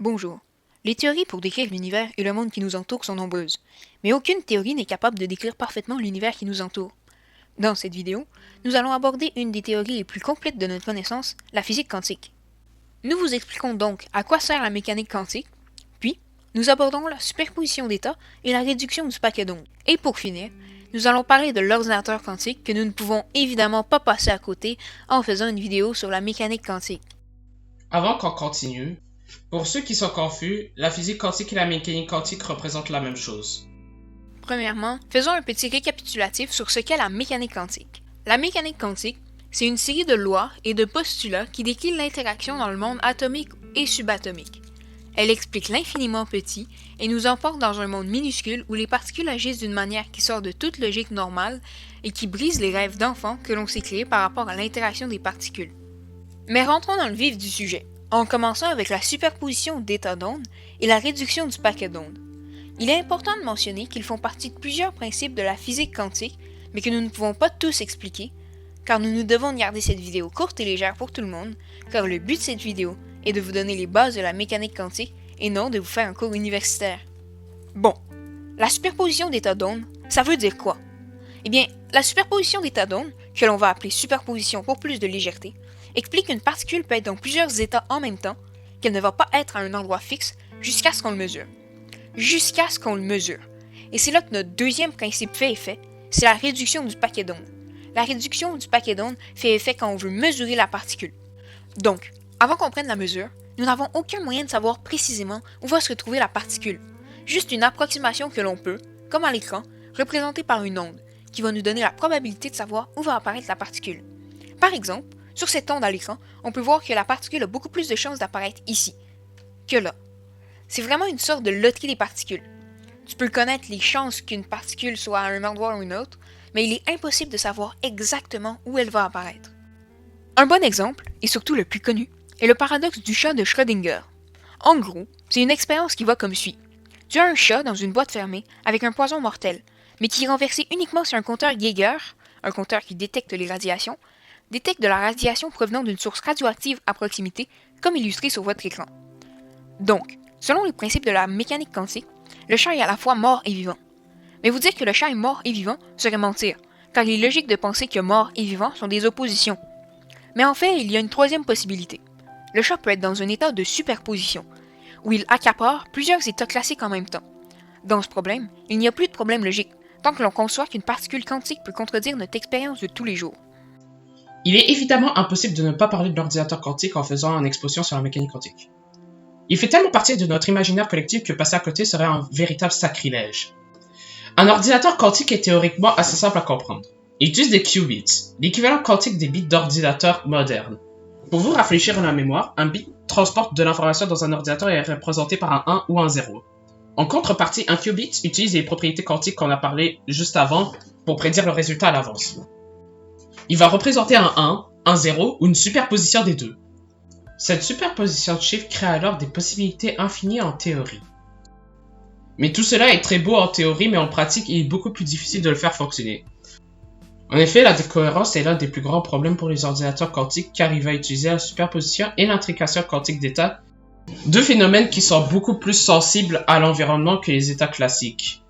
Bonjour. Les théories pour décrire l'univers et le monde qui nous entoure sont nombreuses, mais aucune théorie n'est capable de décrire parfaitement l'univers qui nous entoure. Dans cette vidéo, nous allons aborder une des théories les plus complètes de notre connaissance, la physique quantique. Nous vous expliquons donc à quoi sert la mécanique quantique, puis nous abordons la superposition d'états et la réduction du paquet d'ondes. Et pour finir, nous allons parler de l'ordinateur quantique que nous ne pouvons évidemment pas passer à côté en faisant une vidéo sur la mécanique quantique. Avant qu'on continue, pour ceux qui sont confus, la physique quantique et la mécanique quantique représentent la même chose. Premièrement, faisons un petit récapitulatif sur ce qu'est la mécanique quantique. La mécanique quantique, c'est une série de lois et de postulats qui déclinent l'interaction dans le monde atomique et subatomique. Elle explique l'infiniment petit et nous emporte dans un monde minuscule où les particules agissent d'une manière qui sort de toute logique normale et qui brise les rêves d'enfants que l'on s'est créés par rapport à l'interaction des particules. Mais rentrons dans le vif du sujet, en commençant avec la superposition d'états d'ondes et la réduction du paquet d'ondes. Il est important de mentionner qu'ils font partie de plusieurs principes de la physique quantique, mais que nous ne pouvons pas tous expliquer, car nous devons garder cette vidéo courte et légère pour tout le monde, car le but de cette vidéo est de vous donner les bases de la mécanique quantique et non de vous faire un cours universitaire. Bon, la superposition d'états d'ondes, ça veut dire quoi? Eh bien, la superposition d'états d'ondes, que l'on va appeler superposition pour plus de légèreté, explique qu'une particule peut être dans plusieurs états en même temps, qu'elle ne va pas être à un endroit fixe jusqu'à ce qu'on le mesure. Jusqu'à ce qu'on le mesure. Et c'est là que notre deuxième principe fait effet, c'est la réduction du paquet d'ondes. La réduction du paquet d'ondes fait effet quand on veut mesurer la particule. Donc, avant qu'on prenne la mesure, nous n'avons aucun moyen de savoir précisément où va se retrouver la particule. Juste une approximation que l'on peut, comme à l'écran, représenter par une onde, qui va nous donner la probabilité de savoir où va apparaître la particule. Par exemple, sur cette onde à l'écran, on peut voir que la particule a beaucoup plus de chances d'apparaître ici que là. C'est vraiment une sorte de loterie des particules. Tu peux connaître les chances qu'une particule soit à un endroit ou un autre, mais il est impossible de savoir exactement où elle va apparaître. Un bon exemple, et surtout le plus connu, est le paradoxe du chat de Schrödinger. En gros, c'est une expérience qui va comme suit. Tu as un chat dans une boîte fermée avec un poison mortel, mais qui est renversé uniquement si un compteur Geiger, un compteur qui détecte les radiations, détecte de la radiation provenant d'une source radioactive à proximité, comme illustré sur votre écran. Donc, selon les principes de la mécanique quantique, le chat est à la fois mort et vivant. Mais vous dire que le chat est mort et vivant serait mentir, car il est logique de penser que mort et vivant sont des oppositions. Mais en fait, il y a une troisième possibilité. Le chat peut être dans un état de superposition, où il accapare plusieurs états classiques en même temps. Dans ce problème, il n'y a plus de problème logique, tant que l'on conçoit qu'une particule quantique peut contredire notre expérience de tous les jours. Il est évidemment impossible de ne pas parler de l'ordinateur quantique en faisant une exposition sur la mécanique quantique. Il fait tellement partie de notre imaginaire collectif que passer à côté serait un véritable sacrilège. Un ordinateur quantique est théoriquement assez simple à comprendre. Il utilise des qubits, l'équivalent quantique des bits d'ordinateur modernes. Pour vous rafraîchir la mémoire, un bit transporte de l'information dans un ordinateur et est représenté par un 1 ou un 0. En contrepartie, un qubit utilise les propriétés quantiques qu'on a parlé juste avant pour prédire le résultat à l'avance. Il va représenter un 1, un 0 ou une superposition des deux. Cette superposition de chiffres crée alors des possibilités infinies en théorie. Mais tout cela est très beau en théorie, mais en pratique, il est beaucoup plus difficile de le faire fonctionner. En effet, la décohérence est l'un des plus grands problèmes pour les ordinateurs quantiques car il va utiliser la superposition et l'intrication quantique d'états, deux phénomènes qui sont beaucoup plus sensibles à l'environnement que les états classiques.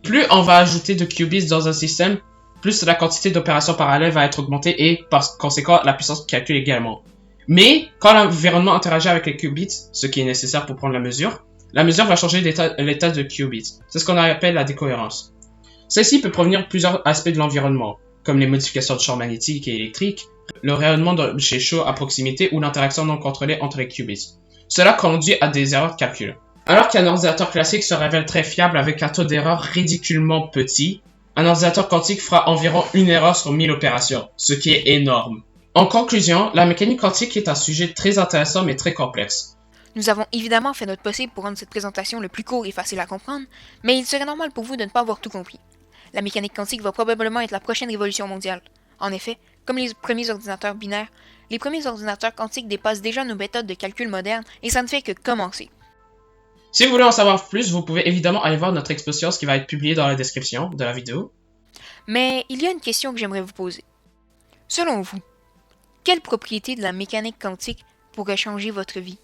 Plus on va ajouter de qubits dans un système, plus la quantité d'opérations parallèles va être augmentée et, par conséquent, la puissance de calcul également. Mais, quand l'environnement interagit avec les qubits, ce qui est nécessaire pour prendre la mesure va changer l'état de qubits. C'est ce qu'on appelle la décohérence. Celle-ci peut provenir de plusieurs aspects de l'environnement, comme les modifications de champs magnétiques et électriques, le rayonnement d'objets chauds à proximité ou l'interaction non contrôlée entre les qubits. Cela conduit à des erreurs de calcul. Alors qu'un ordinateur classique se révèle très fiable avec un taux d'erreur ridiculement petit, un ordinateur quantique fera environ une erreur sur 1000 opérations, ce qui est énorme. En conclusion, la mécanique quantique est un sujet très intéressant mais très complexe. Nous avons évidemment fait notre possible pour rendre cette présentation le plus court et facile à comprendre, mais il serait normal pour vous de ne pas avoir tout compris. La mécanique quantique va probablement être la prochaine révolution mondiale. En effet, comme les premiers ordinateurs binaires, les premiers ordinateurs quantiques dépassent déjà nos méthodes de calcul modernes et ça ne fait que commencer. Si vous voulez en savoir plus, vous pouvez évidemment aller voir notre exposition qui va être publiée dans la description de la vidéo. Mais il y a une question que j'aimerais vous poser. Selon vous, quelle propriété de la mécanique quantique pourrait changer votre vie?